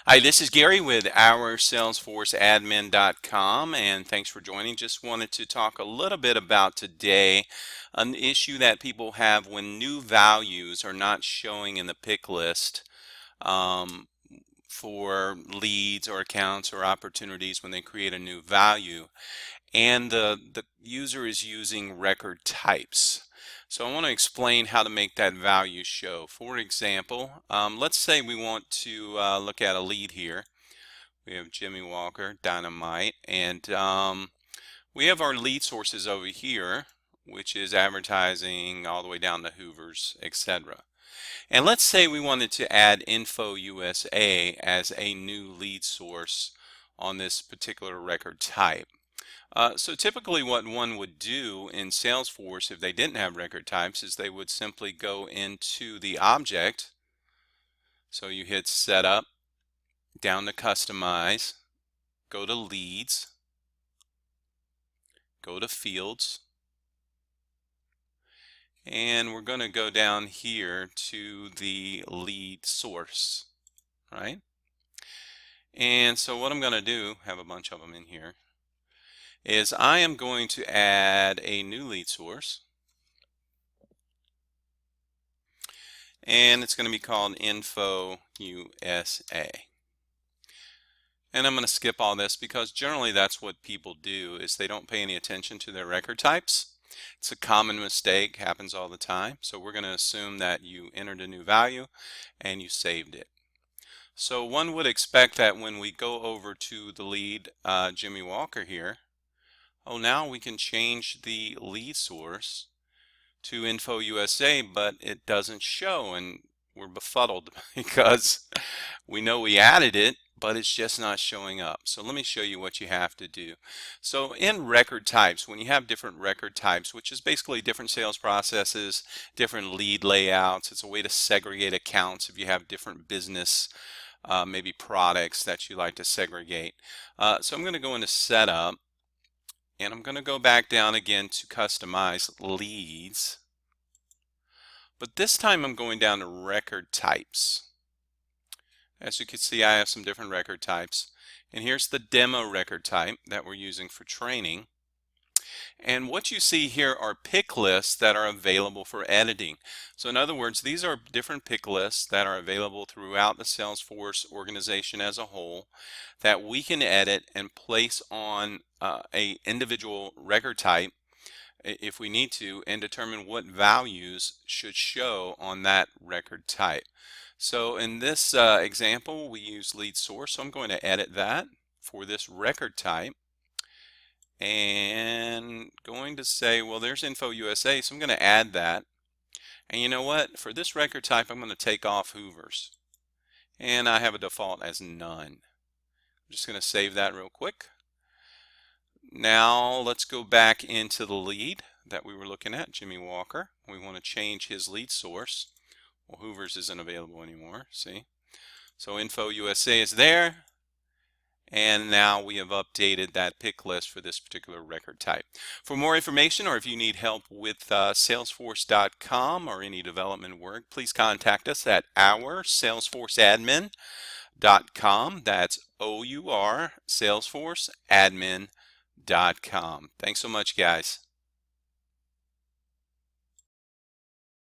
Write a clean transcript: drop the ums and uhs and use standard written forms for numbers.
Hi, this is Gary with our SalesforceAdmin.com, and thanks for joining. Just wanted to talk a little bit about today an issue that people have when new values are not showing in the pick list um, for leads or accounts or opportunities when they create a new value, and the user is using record types. So I want to explain how to make that value show. For example, let's say we want to look at a lead here. We have Jimmy Walker, Dynamite, and we have our lead sources over here, which is advertising all the way down to Hoovers, etc. And let's say we wanted to add Info USA as a new lead source on this particular record type. So typically what one would do in Salesforce if they didn't have record types is they would simply go into the object. So you hit Setup, down to Customize, go to Leads, go to Fields, and we're going to go down here to the lead source, right? And so what I'm going to do, have a bunch of them in here, is I am going to add a new lead source, and it's going to be called Info USA. And I'm going to skip all this because generally that's what people do, is they don't pay any attention to their record types. It's a common mistake, happens all the time. So we're going to assume that you entered a new value and you saved it. So one would expect that when we go over to the lead, Jimmy Walker here, now we can change the lead source to Info USA, but it doesn't show, and we're befuddled because we know we added it, but it's just not showing up. So let me show you what you have to do. So in record types, when you have different record types, which is basically different sales processes, different lead layouts, it's a way to segregate accounts if you have different business, maybe products that you like to segregate. So I'm going to go into Setup, and I'm going to go back down again to Customize Leads. But this time I'm going down to record types. As you can see, I have some different record types. And here's the demo record type that we're using for training. And what you see here are pick lists that are available for editing. So in other words, these are different pick lists that are available throughout the Salesforce organization as a whole that we can edit and place on a individual record type if we need to, and determine what values should show on that record type. So in this example, we use lead source, so I'm going to edit that for this record type, and going to say, well, there's Info USA, so I'm going to add that. And you know what? For this record type, I'm going to take off Hoovers, and I have a default as none. I'm just going to save that real quick. Now let's go back into the lead that we were looking at, Jimmy Walker. We want to change his lead source. Well, Hoovers isn't available anymore, see? So Info USA is there, and now we have updated that pick list for this particular record type. For more information, or if you need help with Salesforce.com or any development work, please contact us at our SalesforceAdmin.com. That's OUR SalesforceAdmin.com. Thanks so much, guys.